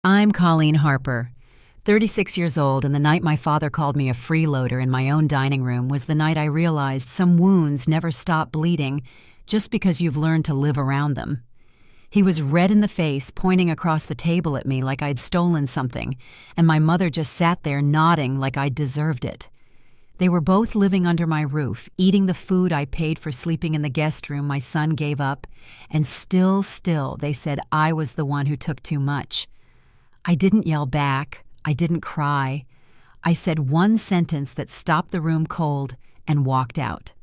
I'm Colleen Harper, 36 years old, and the night my father called me a freeloader in my own dining room was the night I realized some wounds never stop bleeding just because you've learned to live around them. He was red in the face, pointing across the table at me like I'd stolen something, and my mother just sat there nodding like I'd deserved it. They were both living under my roof, eating the food I paid for sleeping in the guest room my son gave up, and still, they said I was the one who took too much. I didn't yell back. I didn't cry. I said one sentence that stopped the room cold and walked out.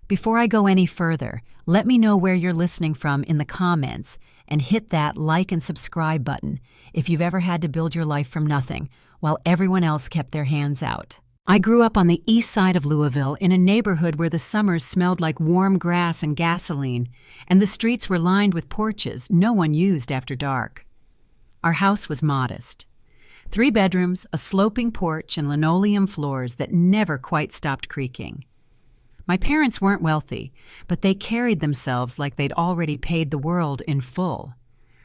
Before I go any further, let me know where you're listening from in the comments and hit that like and subscribe button if you've ever had to build your life from nothing while everyone else kept their hands out. I grew up on the east side of Louisville in a neighborhood where the summers smelled like warm grass and gasoline, and the streets were lined with porches no one used after dark. Our house was modest. 3 bedrooms, a sloping porch, and linoleum floors that never quite stopped creaking. My parents weren't wealthy, but they carried themselves like they'd already paid the world in full.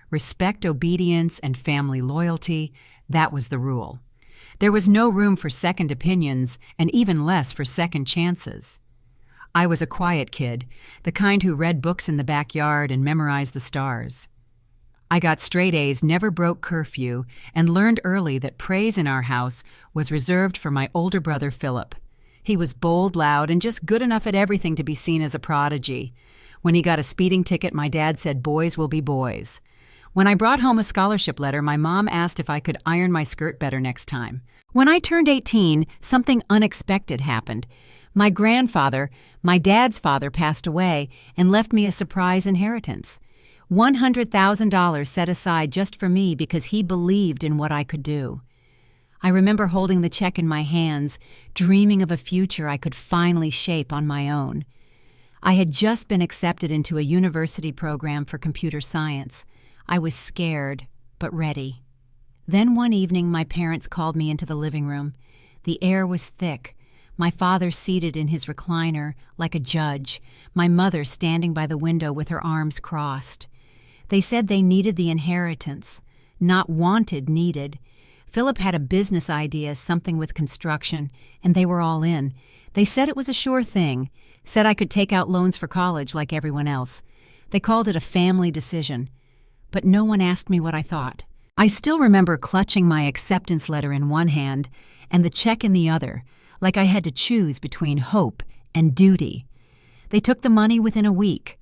Respect, obedience, and family loyalty, that was the rule. There was no room for second opinions, and even less for second chances. I was a quiet kid, the kind who read books in the backyard and memorized the stars. I got straight A's, never broke curfew, and learned early that praise in our house was reserved for my older brother Philip. He was bold, loud, and just good enough at everything to be seen as a prodigy. When he got a speeding ticket, my dad said boys will be boys. When I brought home a scholarship letter, my mom asked if I could iron my skirt better next time. When I turned 18, something unexpected happened. My grandfather, my dad's father, passed away and left me a surprise inheritance. $100,000 set aside just for me because he believed in what I could do. I remember holding the check in my hands, dreaming of a future I could finally shape on my own. I had just been accepted into a university program for computer science. I was scared, but ready. Then one evening, my parents called me into the living room. The air was thick. My father seated in his recliner like a judge, my mother standing by the window with her arms crossed. They said they needed the inheritance. Not wanted, needed. Philip had a business idea, something with construction, and they were all in. They said it was a sure thing, said I could take out loans for college like everyone else. They called it a family decision. But no one asked me what I thought. I still remember clutching my acceptance letter in one hand and the check in the other, like I had to choose between hope and duty. They took the money within a week,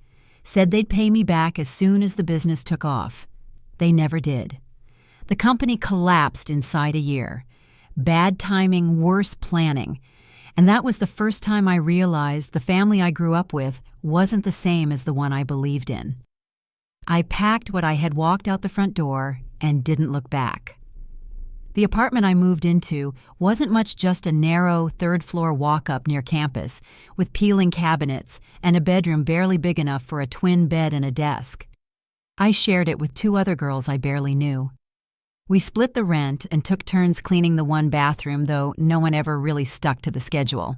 said they'd pay me back as soon as the business took off. They never did. The company collapsed inside a year. Bad timing, worse planning. And that was the first time I realized the family I grew up with wasn't the same as the one I believed in. I packed what I had walked out the front door and didn't look back. The apartment I moved into wasn't much, just a narrow third-floor walk-up near campus with peeling cabinets and a bedroom barely big enough for a twin bed and a desk. I shared it with 2 other girls I barely knew. We split the rent and took turns cleaning the one bathroom, though no one ever really stuck to the schedule.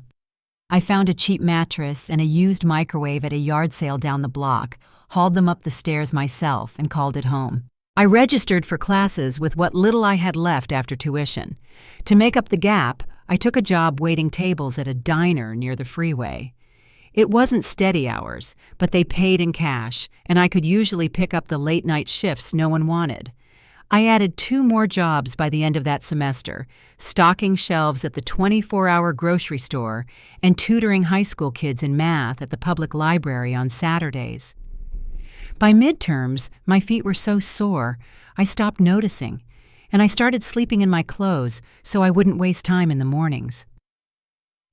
I found a cheap mattress and a used microwave at a yard sale down the block, hauled them up the stairs myself, and called it home. I registered for classes with what little I had left after tuition. To make up the gap, I took a job waiting tables at a diner near the freeway. It wasn't steady hours, but they paid in cash, and I could usually pick up the late-night shifts no one wanted. I added 2 more jobs by the end of that semester, stocking shelves at the 24-hour grocery store and tutoring high school kids in math at the public library on Saturdays. By midterms, my feet were so sore, I stopped noticing, and I started sleeping in my clothes so I wouldn't waste time in the mornings.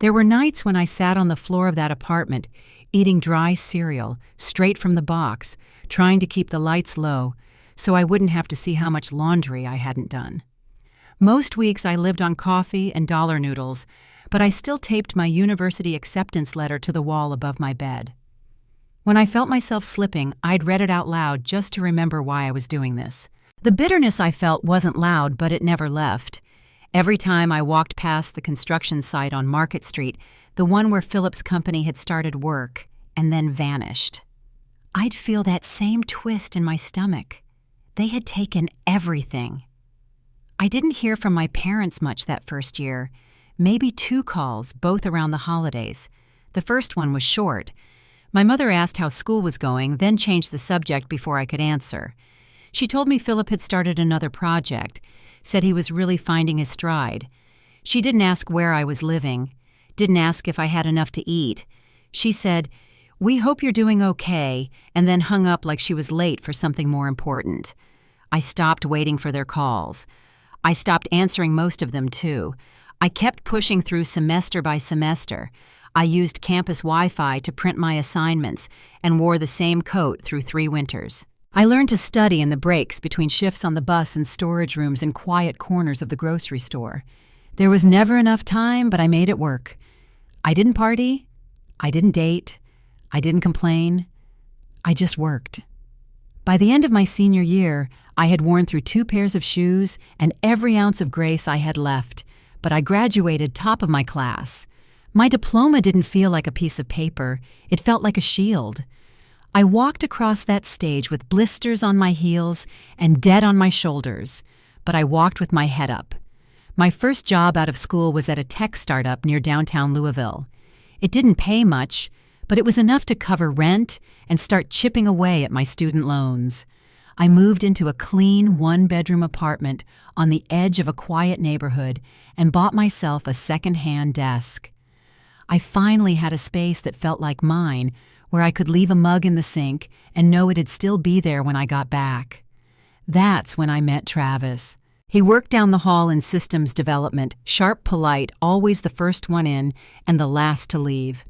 There were nights when I sat on the floor of that apartment, eating dry cereal, straight from the box, trying to keep the lights low, so I wouldn't have to see how much laundry I hadn't done. Most weeks I lived on coffee and dollar noodles, but I still taped my university acceptance letter to the wall above my bed. When I felt myself slipping, I'd read it out loud just to remember why I was doing this. The bitterness I felt wasn't loud, but it never left. Every time I walked past the construction site on Market Street, the one where Philip's company had started work, and then vanished, I'd feel that same twist in my stomach. They had taken everything. I didn't hear from my parents much that first year. Maybe 2 calls, both around the holidays. The first one was short. My mother asked how school was going, then changed the subject before I could answer. She told me Philip had started another project, said he was really finding his stride. She didn't ask where I was living, didn't ask if I had enough to eat. She said, "We hope you're doing okay," and then hung up like she was late for something more important. I stopped waiting for their calls. I stopped answering most of them, too. I kept pushing through semester by semester. I used campus Wi-Fi to print my assignments and wore the same coat through 3 winters. I learned to study in the breaks between shifts on the bus and storage rooms in quiet corners of the grocery store. There was never enough time, but I made it work. I didn't party. I didn't date. I didn't complain. I just worked. By the end of my senior year, I had worn through 2 pairs of shoes and every ounce of grace I had left, but I graduated top of my class. My diploma didn't feel like a piece of paper. It felt like a shield. I walked across that stage with blisters on my heels and debt on my shoulders, but I walked with my head up. My first job out of school was at a tech startup near downtown Louisville. It didn't pay much, but it was enough to cover rent and start chipping away at my student loans. I moved into a clean 1-bedroom apartment on the edge of a quiet neighborhood and bought myself a second-hand desk. I finally had a space that felt like mine, where I could leave a mug in the sink and know it'd still be there when I got back. That's when I met Travis. He worked down the hall in systems development, sharp, polite, always the first one in and the last to leave.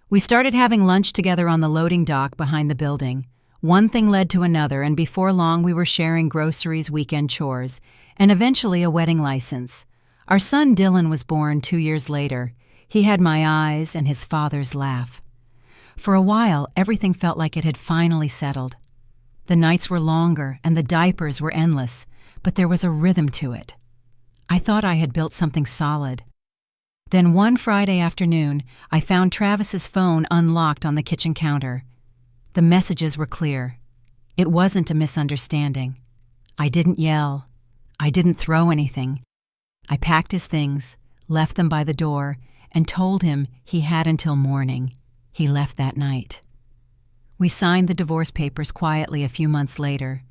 We started having lunch together on the loading dock behind the building. One thing led to another, and before long we were sharing groceries, weekend chores, and eventually a wedding license. Our son Dylan was born 2 years later. He had my eyes and his father's laugh. For a while, everything felt like it had finally settled. The nights were longer and the diapers were endless, but there was a rhythm to it. I thought I had built something solid. Then one Friday afternoon, I found Travis's phone unlocked on the kitchen counter. The messages were clear. It wasn't a misunderstanding. I didn't yell. I didn't throw anything. I packed his things, left them by the door, and told him he had until morning. He left that night. We signed the divorce papers quietly a few months later.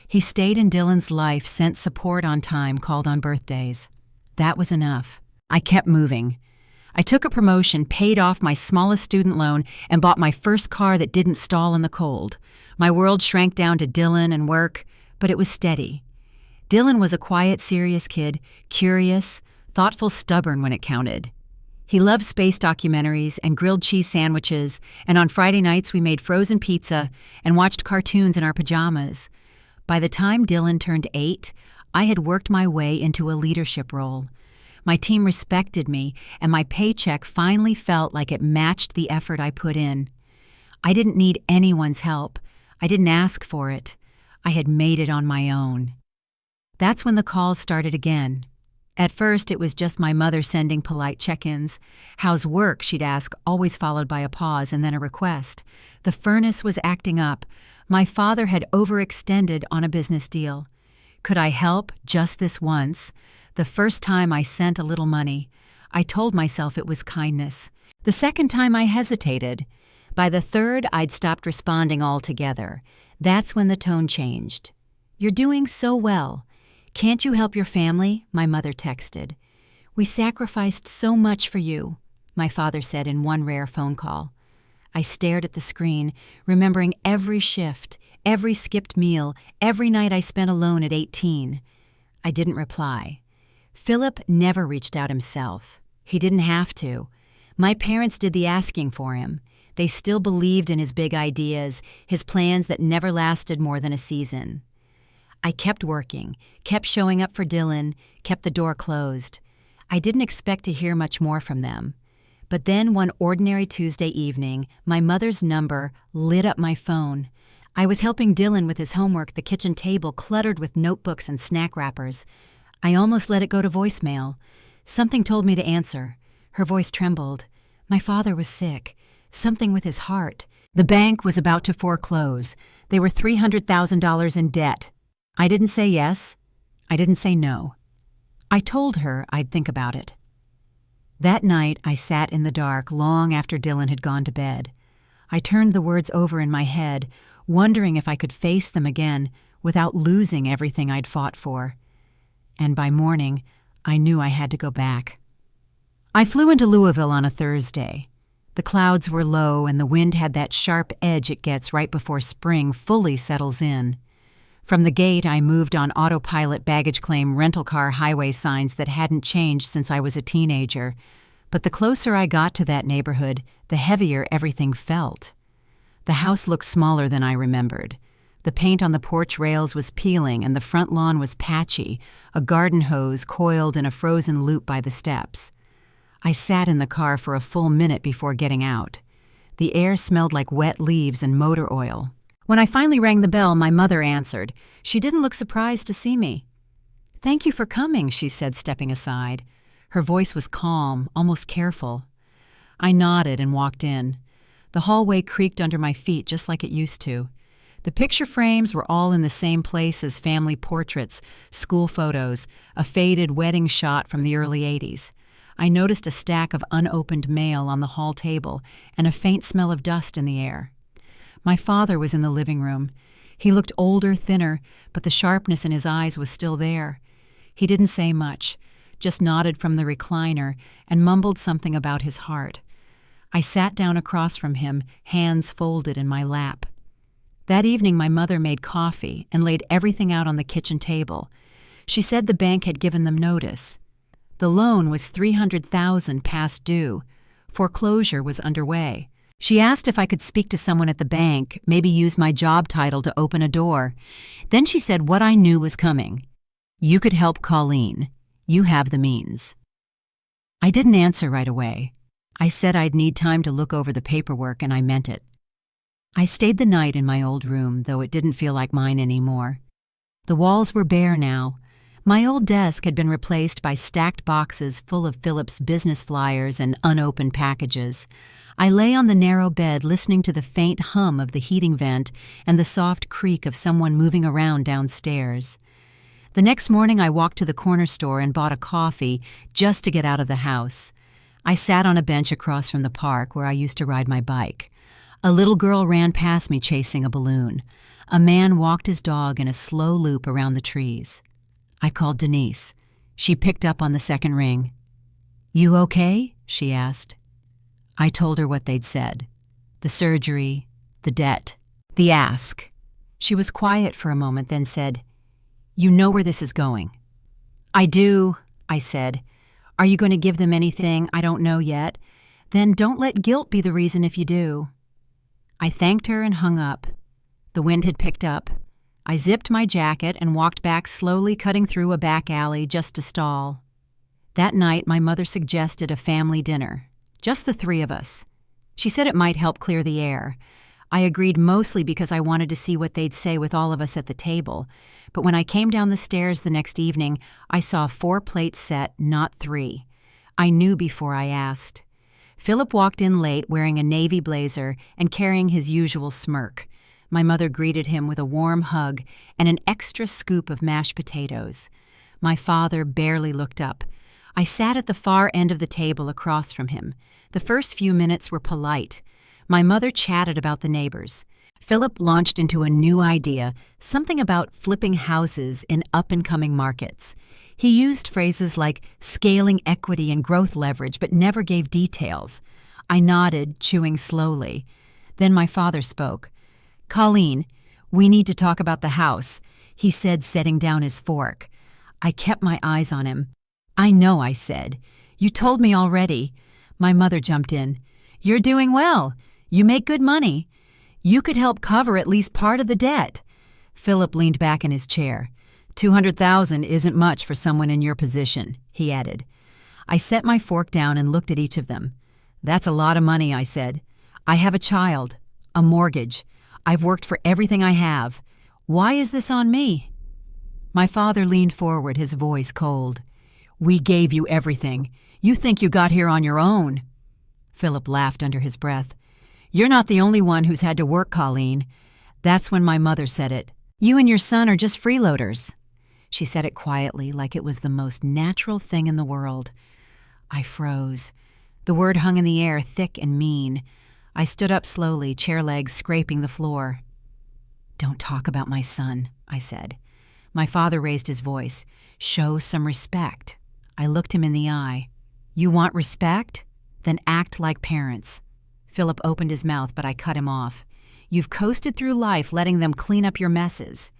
He stayed in Dylan's life, sent support on time, called on birthdays. That was enough. I kept moving. I took a promotion, paid off my smallest student loan, and bought my first car that didn't stall in the cold. My world shrank down to Dylan and work, but it was steady. Dylan was a quiet, serious kid, curious, thoughtful, stubborn when it counted. He loved space documentaries and grilled cheese sandwiches, and on Friday nights we made frozen pizza and watched cartoons in our pajamas. By the time Dylan turned 8, I had worked my way into a leadership role. My team respected me, and my paycheck finally felt like it matched the effort I put in. I didn't need anyone's help. I didn't ask for it. I had made it on my own. That's when the calls started again. At first, it was just my mother sending polite check-ins. "How's work?" she'd ask, always followed by a pause and then a request. The furnace was acting up. My father had overextended on a business deal. Could I help just this once? The first time I sent a little money. I told myself it was kindness. The second time I hesitated. By the third, I'd stopped responding altogether. That's when the tone changed. "You're doing so well. Can't you help your family?" my mother texted. "We sacrificed so much for you," my father said in one rare phone call. I stared at the screen, remembering every shift, every skipped meal, every night I spent alone at 18. I didn't reply. Philip never reached out himself. He didn't have to. My parents did the asking for him. They still believed in his big ideas, his plans that never lasted more than a season. I kept working, kept showing up for Dylan, kept the door closed. I didn't expect to hear much more from them. But then one ordinary Tuesday evening, my mother's number lit up my phone. I was helping Dylan with his homework, the kitchen table cluttered with notebooks and snack wrappers. I almost let it go to voicemail. Something told me to answer. Her voice trembled. My father was sick. Something with his heart. The bank was about to foreclose. They were $300,000 in debt. I didn't say yes. I didn't say no. I told her I'd think about it. That night, I sat in the dark long after Dylan had gone to bed. I turned the words over in my head, wondering if I could face them again without losing everything I'd fought for. And by morning, I knew I had to go back. I flew into Louisville on a Thursday. The clouds were low and the wind had that sharp edge it gets right before spring fully settles in. From the gate, I moved on autopilot baggage claim rental car highway signs that hadn't changed since I was a teenager. But the closer I got to that neighborhood, the heavier everything felt. The house looked smaller than I remembered. The paint on the porch rails was peeling and the front lawn was patchy, a garden hose coiled in a frozen loop by the steps. I sat in the car for a full minute before getting out. The air smelled like wet leaves and motor oil. When I finally rang the bell, my mother answered. She didn't look surprised to see me. "Thank you for coming," she said, stepping aside. Her voice was calm, almost careful. I nodded and walked in. The hallway creaked under my feet just like it used to. The picture frames were all in the same place as family portraits, school photos, a faded wedding shot from the early '80s. I noticed a stack of unopened mail on the hall table and a faint smell of dust in the air. My father was in the living room. He looked older, thinner, but the sharpness in his eyes was still there. He didn't say much, just nodded from the recliner and mumbled something about his heart. I sat down across from him, hands folded in my lap. That evening my mother made coffee and laid everything out on the kitchen table. She said the bank had given them notice. The loan was $300,000 past due. Foreclosure was underway. She asked if I could speak to someone at the bank, maybe use my job title to open a door. Then she said what I knew was coming. "You could help Colleen. You have the means." I didn't answer right away. I said I'd need time to look over the paperwork, and I meant it. I stayed the night in my old room, though it didn't feel like mine anymore. The walls were bare now. My old desk had been replaced by stacked boxes full of Philip's business flyers and unopened packages. I lay on the narrow bed listening to the faint hum of the heating vent and the soft creak of someone moving around downstairs. The next morning I walked to the corner store and bought a coffee just to get out of the house. I sat on a bench across from the park where I used to ride my bike. A little girl ran past me chasing a balloon. A man walked his dog in a slow loop around the trees. I called Denise. She picked up on the second ring. "You okay?" she asked. I told her what they'd said. The surgery, the debt, the ask. She was quiet for a moment, then said, "You know where this is going." "I do," I said. "Are you going to give them anything I don't know yet? Then don't let guilt be the reason if you do." I thanked her and hung up. The wind had picked up. I zipped my jacket and walked back slowly, cutting through a back alley just to stall. That night, my mother suggested a family dinner, just the three of us. She said it might help clear the air. I agreed mostly because I wanted to see what they'd say with all of us at the table. But when I came down the stairs the next evening, I saw a 4-plate set, not 3. I knew before I asked. Philip walked in late wearing a navy blazer and carrying his usual smirk. My mother greeted him with a warm hug and an extra scoop of mashed potatoes. My father barely looked up. I sat at the far end of the table across from him. The first few minutes were polite. My mother chatted about the neighbors. Philip launched into a new idea, something about flipping houses in up-and-coming markets. He used phrases like scaling equity and growth leverage, but never gave details. I nodded, chewing slowly. Then my father spoke. "Colleen, we need to talk about the house," he said, setting down his fork. I kept my eyes on him. "I know," I said. "You told me already." My mother jumped in. "You're doing well. You make good money. You could help cover at least part of the debt." Philip leaned back in his chair. $200,000 isn't much for someone in your position," he added. I set my fork down and looked at each of them. "That's a lot of money," I said. "I have a child, a mortgage. I've worked for everything I have. Why is this on me?" My father leaned forward, his voice cold. "We gave you everything. You think you got here on your own." Philip laughed under his breath. "You're not the only one who's had to work, Colleen." That's when my mother said it. "You and your son are just freeloaders." She said it quietly, like it was the most natural thing in the world. I froze. The word hung in the air, thick and mean. I stood up slowly, chair legs scraping the floor. "Don't talk about my son," I said. My father raised his voice. "Show some respect." I looked him in the eye. "You want respect? Then act like parents." Philip opened his mouth, but I cut him off. "You've coasted through life letting them clean up your messes.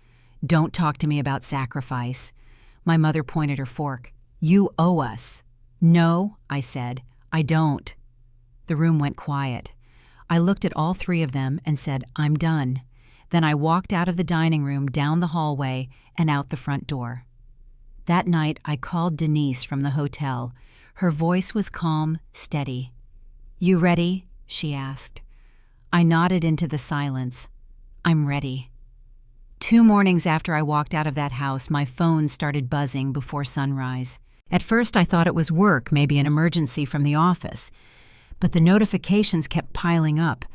Don't talk to me about sacrifice." My mother pointed her fork. "You owe us." "No," I said. "I don't." The room went quiet. I looked at all three of them and said, "I'm done." Then I walked out of the dining room, down the hallway, and out the front door. That night, I called Denise from the hotel. Her voice was calm, steady. "You ready?" she asked. I nodded into the silence. "I'm ready." 2 mornings after I walked out of that house, my phone started buzzing before sunrise. At first, I thought it was work, maybe an emergency from the office. But the notifications kept piling up.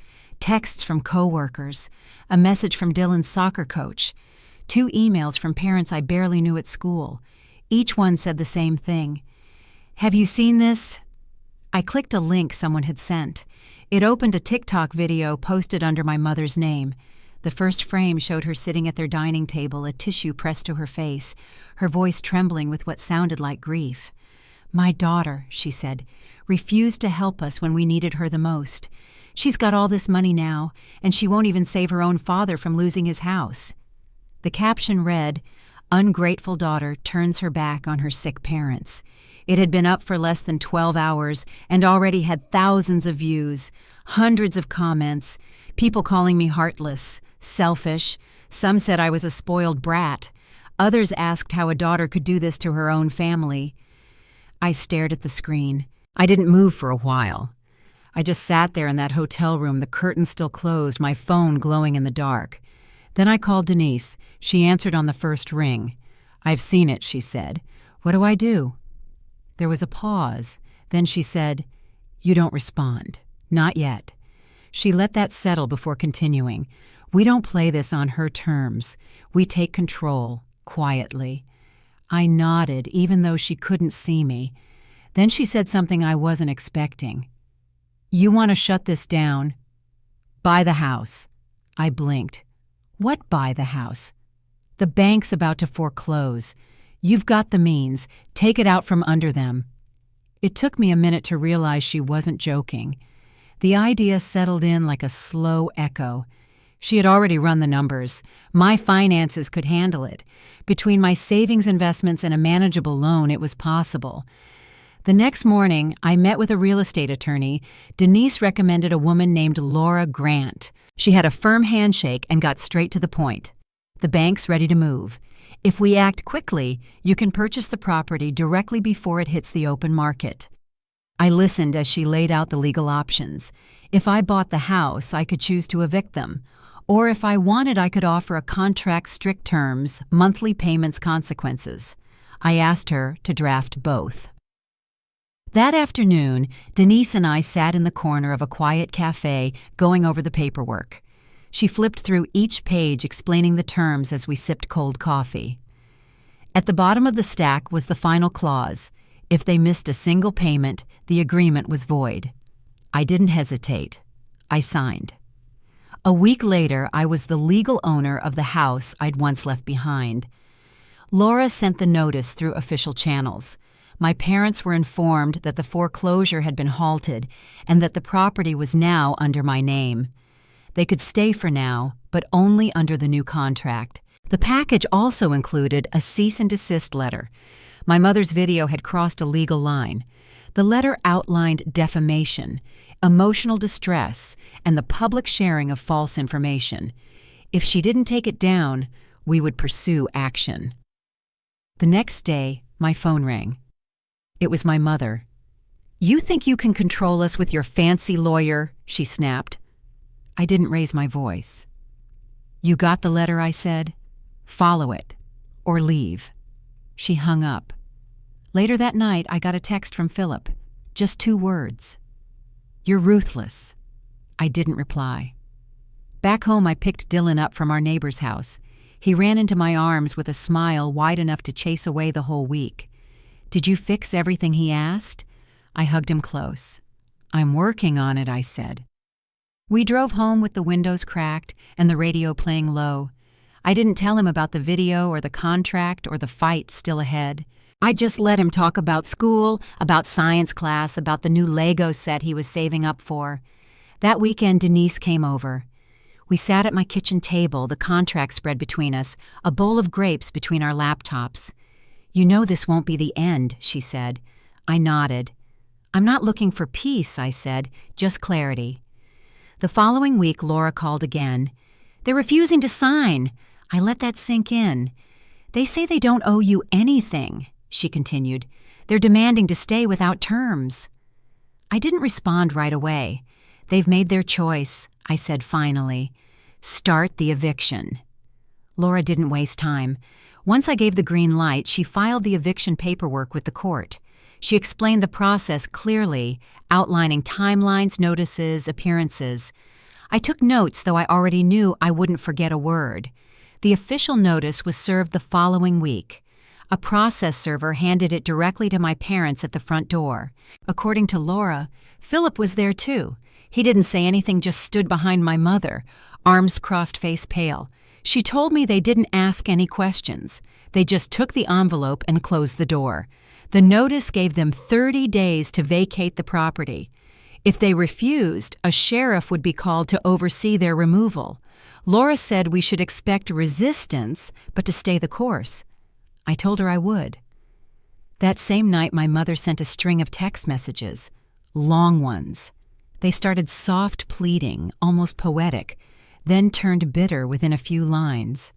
Texts from coworkers, a message from Dylan's soccer coach, 2 emails from parents I barely knew at school. Each one said the same thing. "Have you seen this?" I clicked a link someone had sent. It opened a TikTok video posted under my mother's name. The first frame showed her sitting at their dining table, a tissue pressed to her face, her voice trembling with what sounded like grief. "My daughter," she said, "refused to help us when we needed her the most. She's got all this money now, and she won't even save her own father from losing his house." The caption read, "Ungrateful daughter turns her back on her sick parents." It had been up for less than 12 hours and already had thousands of views, hundreds of comments, people calling me heartless, selfish. Some said I was a spoiled brat. Others asked how a daughter could do this to her own family. I stared at the screen. I didn't move for a while. I just sat there in that hotel room, the curtains still closed, my phone glowing in the dark. Then I called Denise. She answered on the first ring. "I've seen it," she said. "What do I do?" There was a pause. Then she said, "You don't respond. Not yet." She let that settle before continuing. "We don't play this on her terms. We take control, quietly." I nodded, even though she couldn't see me. Then she said something I wasn't expecting. "You want to shut this down? Buy the house." I blinked. "What buy the house?" "The bank's about to foreclose. You've got the means. Take it out from under them." It took me a minute to realize she wasn't joking. The idea settled in like a slow echo. She had already run the numbers. My finances could handle it. Between my savings investments and a manageable loan, it was possible. The next morning, I met with a real estate attorney. Denise recommended a woman named Laura Grant. She had a firm handshake and got straight to the point. "The bank's ready to move. If we act quickly, you can purchase the property directly before it hits the open market." I listened as she laid out the legal options. If I bought the house, I could choose to evict them. Or if I wanted, I could offer a contract, strict terms, monthly payments, consequences. I asked her to draft both. That afternoon, Denise and I sat in the corner of a quiet cafe going over the paperwork. She flipped through each page explaining the terms as we sipped cold coffee. At the bottom of the stack was the final clause. If they missed a single payment, the agreement was void. I didn't hesitate. I signed. A week later, I was the legal owner of the house I'd once left behind. Laura sent the notice through official channels. My parents were informed that the foreclosure had been halted and that the property was now under my name. They could stay for now, but only under the new contract. The package also included a cease and desist letter. My mother's video had crossed a legal line. The letter outlined defamation, emotional distress, and the public sharing of false information. If she didn't take it down, we would pursue action. The next day, my phone rang. It was my mother. "You think you can control us with your fancy lawyer?" she snapped. I didn't raise my voice. "You got the letter," I said. "Follow it, or leave." She hung up. Later that night, I got a text from Philip. Just 2 words. "You're ruthless." I didn't reply. Back home, I picked Dylan up from our neighbor's house. He ran into my arms with a smile wide enough to chase away the whole week. "Did you fix everything he asked?" I hugged him close. "I'm working on it," I said. We drove home with the windows cracked and the radio playing low. I didn't tell him about the video or the contract or the fight still ahead. I just let him talk about school, about science class, about the new Lego set he was saving up for. That weekend, Denise came over. We sat at my kitchen table, the contract spread between us, a bowl of grapes between our laptops. "You know this won't be the end," she said. I nodded. "I'm not looking for peace," I said, "just clarity." The following week, Laura called again. "They're refusing to sign." I let that sink in. "They say they don't owe you anything," she continued. "They're demanding to stay without terms." I didn't respond right away. "They've made their choice," I said finally. "Start the eviction." Laura didn't waste time. Once I gave the green light, she filed the eviction paperwork with the court. She explained the process clearly, outlining timelines, notices, appearances. I took notes, though I already knew I wouldn't forget a word. The official notice was served the following week. A process server handed it directly to my parents at the front door. According to Laura, Philip was there too. He didn't say anything, just stood behind my mother, arms crossed, face pale. She told me they didn't ask any questions. They just took the envelope and closed the door. The notice gave them 30 days to vacate the property. If they refused, a sheriff would be called to oversee their removal. Laura said we should expect resistance, but to stay the course. I told her I would. That same night, my mother sent a string of text messages, long ones. They started soft pleading, almost poetic, then turned bitter within a few lines.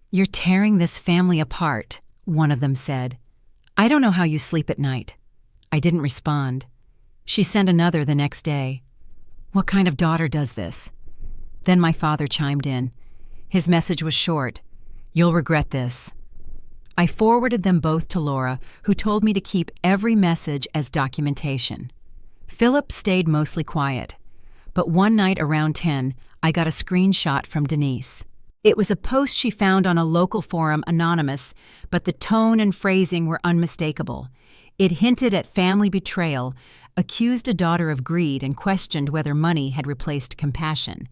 "You're tearing this family apart," one of them said. "I don't know how you sleep at night." I didn't respond. She sent another the next day. "What kind of daughter does this?" Then my father chimed in. His message was short. "You'll regret this." I forwarded them both to Laura, who told me to keep every message as documentation. Philip stayed mostly quiet, but one night around 10, I got a screenshot from Denise. It was a post she found on a local forum, anonymous, but the tone and phrasing were unmistakable. It hinted at family betrayal, accused a daughter of greed, and questioned whether money had replaced compassion.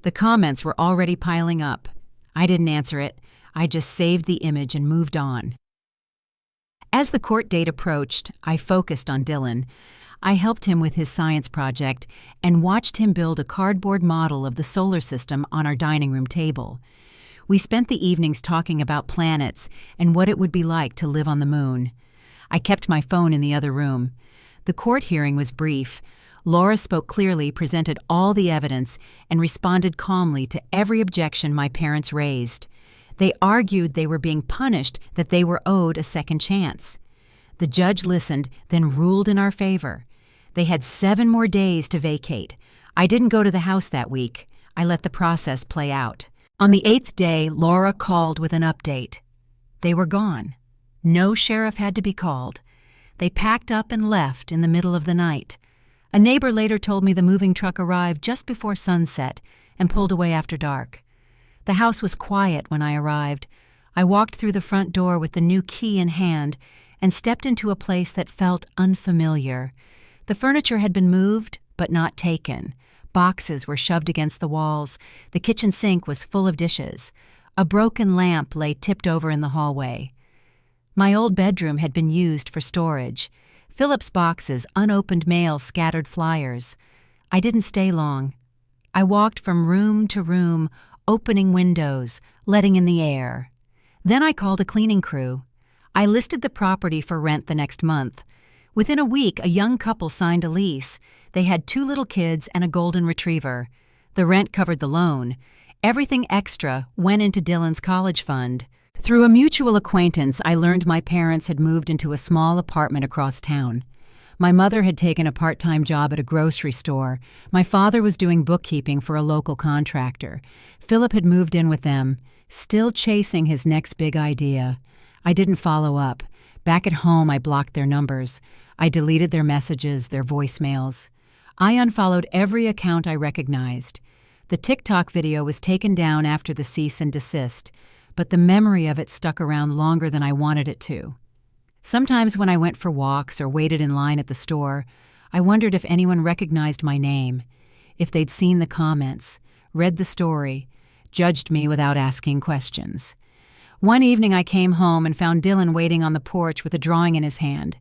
The comments were already piling up. I didn't answer it. I just saved the image and moved on. As the court date approached, I focused on Dylan. I helped him with his science project and watched him build a cardboard model of the solar system on our dining room table. We spent the evenings talking about planets and what it would be like to live on the moon. I kept my phone in the other room. The court hearing was brief. Laura spoke clearly, presented all the evidence, and responded calmly to every objection my parents raised. They argued they were being punished, that they were owed a second chance. The judge listened, then ruled in our favor. They had 7 more days to vacate. I didn't go to the house that week. I let the process play out. On the 8th day, Laura called with an update. They were gone. No sheriff had to be called. They packed up and left in the middle of the night. A neighbor later told me the moving truck arrived just before sunset and pulled away after dark. The house was quiet when I arrived. I walked through the front door with the new key in hand and stepped into a place that felt unfamiliar. The furniture had been moved, but not taken. Boxes were shoved against the walls. The kitchen sink was full of dishes. A broken lamp lay tipped over in the hallway. My old bedroom had been used for storage. Philip's boxes, unopened mail, scattered flyers. I didn't stay long. I walked from room to room, opening windows, letting in the air. Then I called a cleaning crew. I listed the property for rent the next month. Within a week, a young couple signed a lease. They had 2 little kids and a golden retriever. The rent covered the loan. Everything extra went into Dylan's college fund. Through a mutual acquaintance, I learned my parents had moved into a small apartment across town. My mother had taken a part-time job at a grocery store. My father was doing bookkeeping for a local contractor. Philip had moved in with them, still chasing his next big idea. I didn't follow up. Back at home, I blocked their numbers. I deleted their messages, their voicemails. I unfollowed every account I recognized. The TikTok video was taken down after the cease and desist. but the memory of it stuck around longer than I wanted it to. Sometimes when I went for walks or waited in line at the store, I wondered if anyone recognized my name, if they'd seen the comments, read the story, judged me without asking questions. One evening I came home and found Dylan waiting on the porch with a drawing in his hand.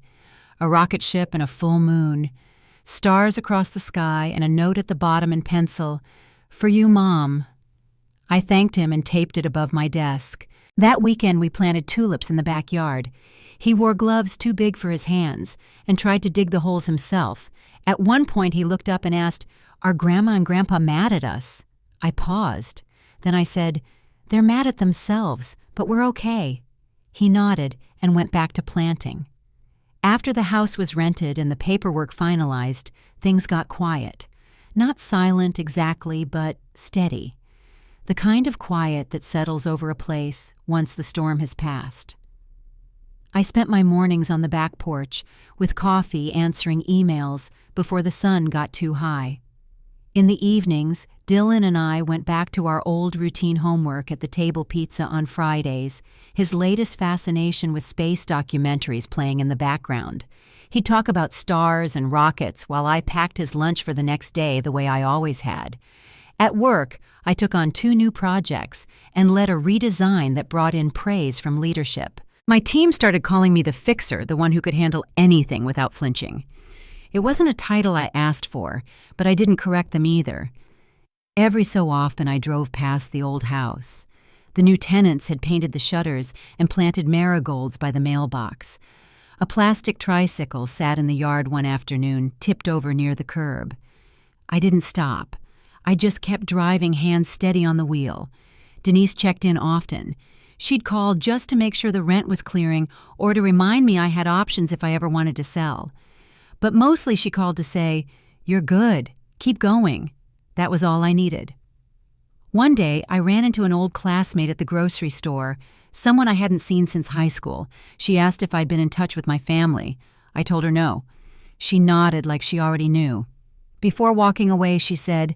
A rocket ship and a full moon, stars across the sky, and a note at the bottom in pencil, "For you, Mom." I thanked him and taped it above my desk. That weekend we planted tulips in the backyard. He wore gloves too big for his hands and tried to dig the holes himself. At one point he looked up and asked, "Are Grandma and Grandpa mad at us?" I paused. Then I said, "They're mad at themselves, but we're okay." He nodded and went back to planting. After the house was rented and the paperwork finalized, things got quiet. Not silent exactly, but steady. The kind of quiet that settles over a place once the storm has passed. I spent my mornings on the back porch with coffee answering emails before the sun got too high. In the evenings, Dylan and I went back to our old routine homework at the table pizza on Fridays, his latest fascination with space documentaries playing in the background. He'd talk about stars and rockets while I packed his lunch for the next day the way I always had. At work, I took on 2 new projects and led a redesign that brought in praise from leadership. My team started calling me the fixer, the one who could handle anything without flinching. It wasn't a title I asked for, but I didn't correct them either. Every so often I drove past the old house. The new tenants had painted the shutters and planted marigolds by the mailbox. A plastic tricycle sat in the yard one afternoon, tipped over near the curb. I didn't stop. I just kept driving, hands steady on the wheel. Denise checked in often. She'd call just to make sure the rent was clearing or to remind me I had options if I ever wanted to sell. But mostly she called to say, "You're good. Keep going." That was all I needed. One day, I ran into an old classmate at the grocery store, someone I hadn't seen since high school. She asked if I'd been in touch with my family. I told her no. She nodded like she already knew. Before walking away, she said,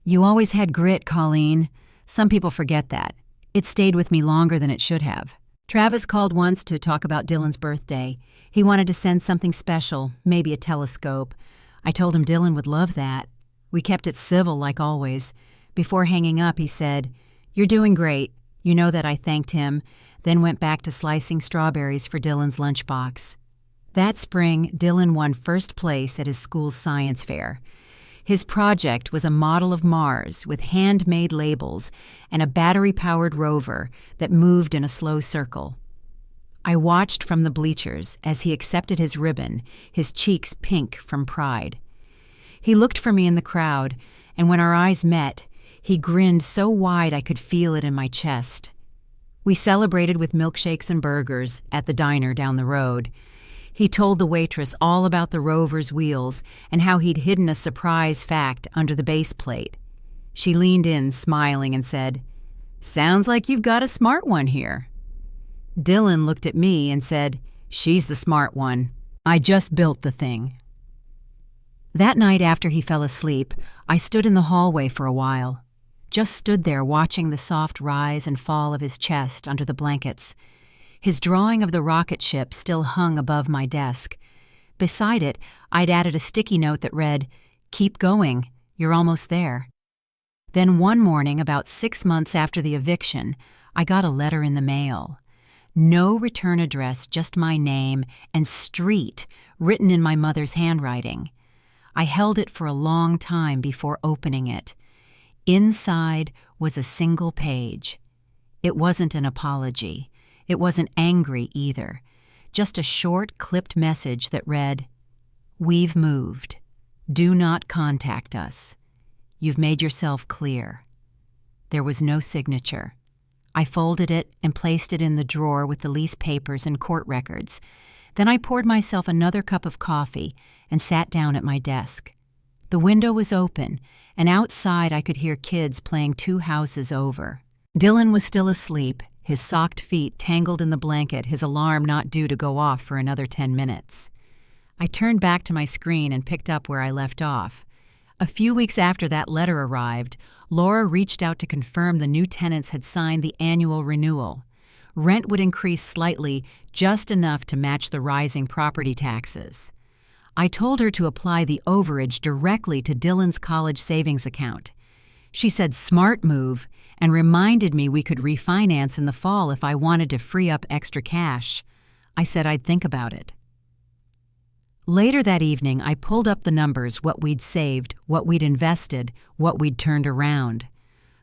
"You always had grit, Colleen. Some people forget that. It stayed with me longer than it should have." Travis called once to talk about Dylan's birthday. He wanted to send something special, maybe a telescope. I told him Dylan would love that. We kept it civil like always. Before hanging up, he said, "You're doing great." You know that I thanked him, then went back to slicing strawberries for Dylan's lunchbox. That spring, Dylan won first place at his school's science fair. His project was a model of Mars with handmade labels and a battery-powered rover that moved in a slow circle. I watched from the bleachers as he accepted his ribbon, his cheeks pink from pride. He looked for me in the crowd, and when our eyes met, he grinned so wide I could feel it in my chest. We celebrated with milkshakes and burgers at the diner down the road. He told the waitress all about the rover's wheels and how he'd hidden a surprise fact under the base plate. She leaned in, smiling, and said, "Sounds like you've got a smart one here." Dylan looked at me and said, "She's the smart one. I just built the thing." That night after he fell asleep, I stood in the hallway for a while. Just stood there watching the soft rise and fall of his chest under the blankets. His drawing of the rocket ship still hung above my desk. Beside it, I'd added a sticky note that read, "Keep going, you're almost there." Then one morning, about 6 months after the eviction, I got a letter in the mail. No return address, just my name and street written in my mother's handwriting. I held it for a long time before opening it. Inside was a single page. It wasn't an apology. It wasn't angry either. Just a short, clipped message that read, "We've moved. Do not contact us. You've made yourself clear." There was no signature. I folded it and placed it in the drawer with the lease papers and court records. Then I poured myself another cup of coffee and sat down at my desk. The window was open, and outside I could hear kids playing 2 houses over. Dylan was still asleep, his socked feet tangled in the blanket, his alarm not due to go off for another 10 minutes. I turned back to my screen and picked up where I left off. A few weeks after that letter arrived, Laura reached out to confirm the new tenants had signed the annual renewal. Rent would increase slightly, just enough to match the rising property taxes. I told her to apply the overage directly to Dylan's college savings account. She said smart move and reminded me we could refinance in the fall if I wanted to free up extra cash. I said I'd think about it. Later that evening, I pulled up the numbers, what we'd saved, what we'd invested, what we'd turned around.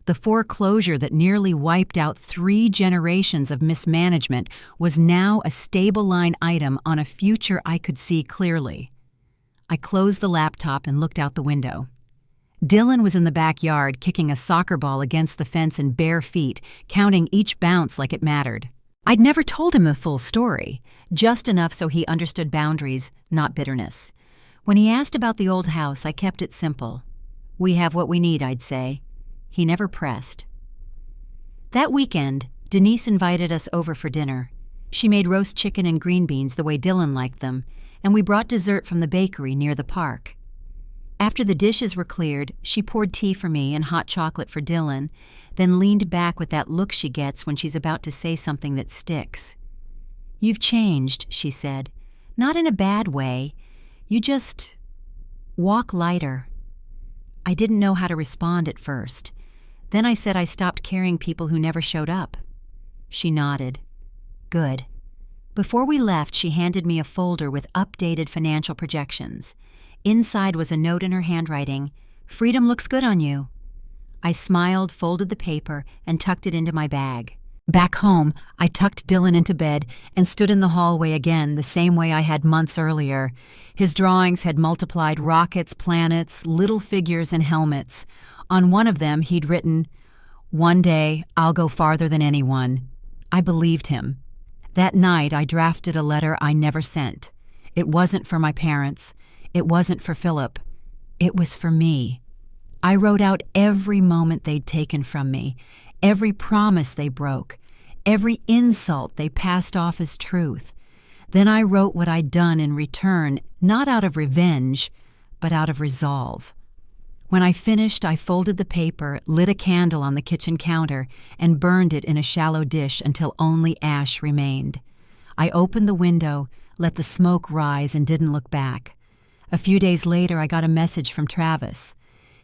The foreclosure that nearly wiped out 3 generations of mismanagement was now a stable line item on a future I could see clearly. I closed the laptop and looked out the window. Dylan was in the backyard kicking a soccer ball against the fence in bare feet, counting each bounce like it mattered. I'd never told him the full story, just enough so he understood boundaries, not bitterness. When he asked about the old house, I kept it simple. We have what we need, I'd say. He never pressed. That weekend, Denise invited us over for dinner. She made roast chicken and green beans the way Dylan liked them, and we brought dessert from the bakery near the park. After the dishes were cleared, she poured tea for me and hot chocolate for Dylan, then leaned back with that look she gets when she's about to say something that sticks. "You've changed," she said. "Not in a bad way. You just walk lighter." I didn't know how to respond at first. Then I said I stopped carrying people who never showed up. She nodded. Good. Before we left, she handed me a folder with updated financial projections. Inside was a note in her handwriting. "Freedom looks good on you." I smiled, folded the paper, and tucked it into my bag. Back home, I tucked Dylan into bed and stood in the hallway again the same way I had months earlier. His drawings had multiplied rockets, planets, little figures, and helmets. On one of them, he'd written, "One day, I'll go farther than anyone." I believed him. That night, I drafted a letter I never sent. It wasn't for my parents. It wasn't for Philip. It was for me. I wrote out every moment they'd taken from me, every promise they broke, every insult they passed off as truth. Then I wrote what I'd done in return, not out of revenge, but out of resolve. When I finished, I folded the paper, lit a candle on the kitchen counter, and burned it in a shallow dish until only ash remained. I opened the window, let the smoke rise, and didn't look back. A few days later, I got a message from Travis.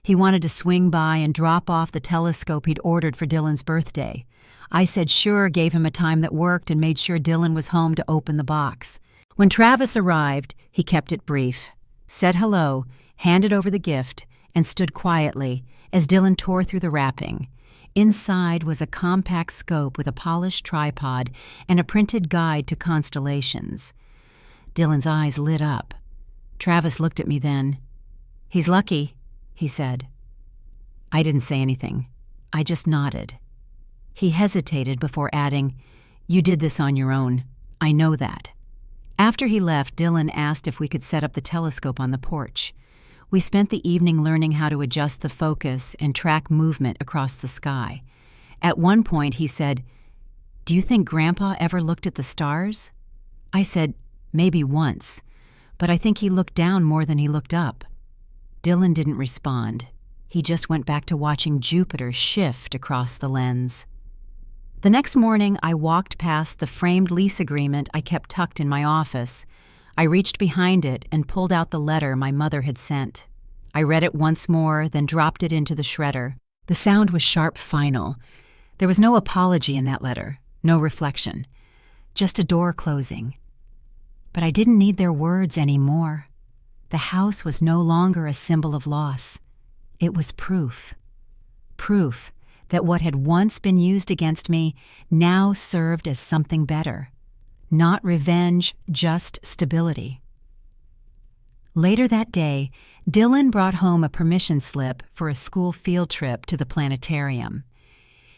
He wanted to swing by and drop off the telescope he'd ordered for Dylan's birthday. I said sure, gave him a time that worked, and made sure Dylan was home to open the box. When Travis arrived, he kept it brief, said hello, handed over the gift, and stood quietly as Dylan tore through the wrapping. Inside was a compact scope with a polished tripod and a printed guide to constellations. Dylan's eyes lit up. Travis looked at me then. "He's lucky," he said. I didn't say anything. I just nodded. He hesitated before adding, "You did this on your own. I know that." After he left, Dylan asked if we could set up the telescope on the porch. We spent the evening learning how to adjust the focus and track movement across the sky. At one point, he said, "Do you think Grandpa ever looked at the stars?" I said, "Maybe once, but I think he looked down more than he looked up." Dylan didn't respond. He just went back to watching Jupiter shift across the lens. The next morning, I walked past the framed lease agreement I kept tucked in my office. I reached behind it and pulled out the letter my mother had sent. I read it once more, then dropped it into the shredder. The sound was sharp, final. There was no apology in that letter, no reflection, just a door closing. But I didn't need their words anymore. The house was no longer a symbol of loss. It was proof. Proof that what had once been used against me now served as something better. Not revenge, just stability. Later that day, Dylan brought home a permission slip for a school field trip to the planetarium.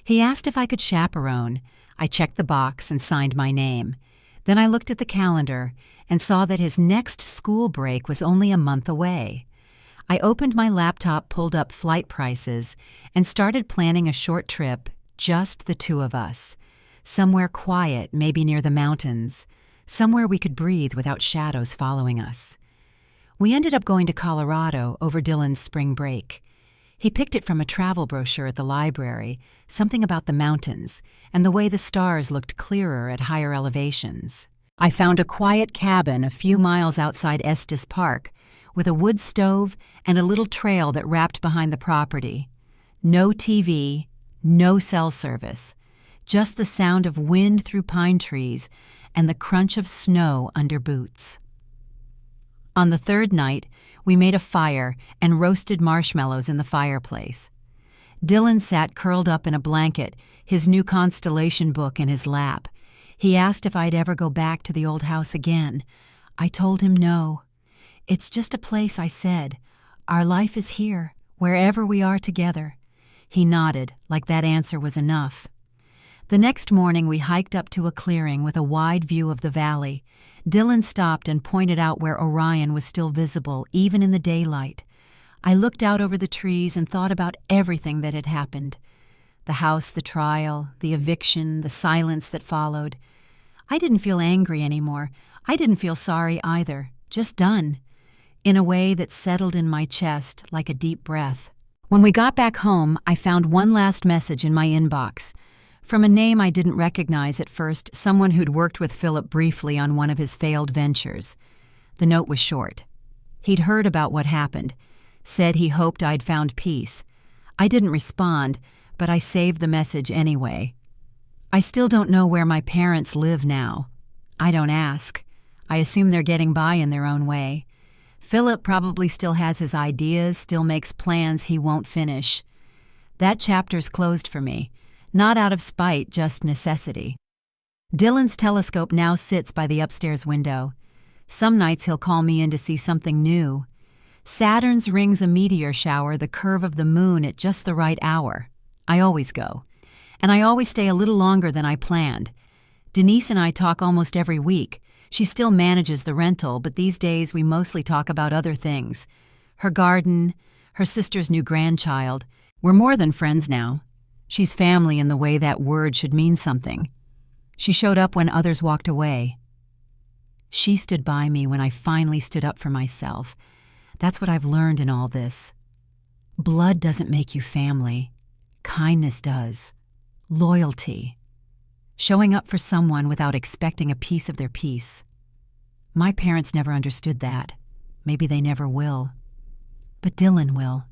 He asked if I could chaperone. I checked the box and signed my name. Then I looked at the calendar and saw that his next school break was only a month away. I opened my laptop, pulled up flight prices, and started planning a short trip, just the two of us. Somewhere quiet, maybe near the mountains. Somewhere we could breathe without shadows following us. We ended up going to Colorado over Dylan's spring break. He picked it from a travel brochure at the library, something about the mountains, and the way the stars looked clearer at higher elevations. I found a quiet cabin a few miles outside Estes Park, with a wood stove and a little trail that wrapped behind the property. No TV, no cell service, just the sound of wind through pine trees and the crunch of snow under boots. On the third night, we made a fire and roasted marshmallows in the fireplace. Dylan sat curled up in a blanket, his new constellation book in his lap. He asked if I'd ever go back to the old house again. I told him no. "It's just a place," I said. "Our life is here, wherever we are together." He nodded, like that answer was enough. The next morning we hiked up to a clearing with a wide view of the valley. Dylan stopped and pointed out where Orion was still visible, even in the daylight. I looked out over the trees and thought about everything that had happened. The house, the trial, the eviction, the silence that followed. I didn't feel angry anymore. I didn't feel sorry either, just done, in a way that settled in my chest like a deep breath. When we got back home, I found one last message in my inbox. From a name I didn't recognize at first, someone who'd worked with Philip briefly on one of his failed ventures. The note was short. He'd heard about what happened, said he hoped I'd found peace. I didn't respond, but I saved the message anyway. I still don't know where my parents live now. I don't ask. I assume they're getting by in their own way. Philip probably still has his ideas, still makes plans he won't finish. That chapter's closed for me. Not out of spite, just necessity. Dylan's telescope now sits by the upstairs window. Some nights he'll call me in to see something new. Saturn's rings a meteor shower the curve of the moon at just the right hour. I always go. And I always stay a little longer than I planned. Denise and I talk almost every week. She still manages the rental, but these days we mostly talk about other things. Her garden, her sister's new grandchild. We're more than friends now. She's family in the way that word should mean something. She showed up when others walked away. She stood by me when I finally stood up for myself. That's what I've learned in all this. Blood doesn't make you family. Kindness does. Loyalty. Showing up for someone without expecting a piece of their peace. My parents never understood that. Maybe they never will. But Dylan will.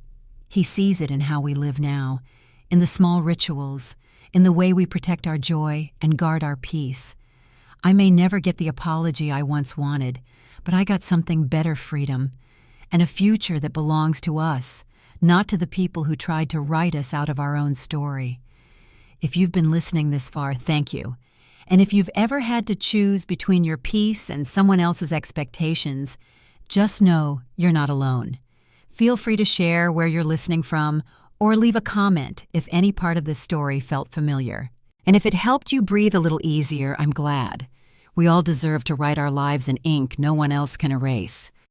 He sees it in how we live now, in the small rituals, in the way we protect our joy and guard our peace. I may never get the apology I once wanted, but I got something better, freedom, and a future that belongs to us, not to the people who tried to write us out of our own story. If you've been listening this far, thank you. And if you've ever had to choose between your peace and someone else's expectations, just know you're not alone. Feel free to share where you're listening from, or leave a comment if any part of this story felt familiar. And if it helped you breathe a little easier, I'm glad. We all deserve to write our lives in ink no one else can erase.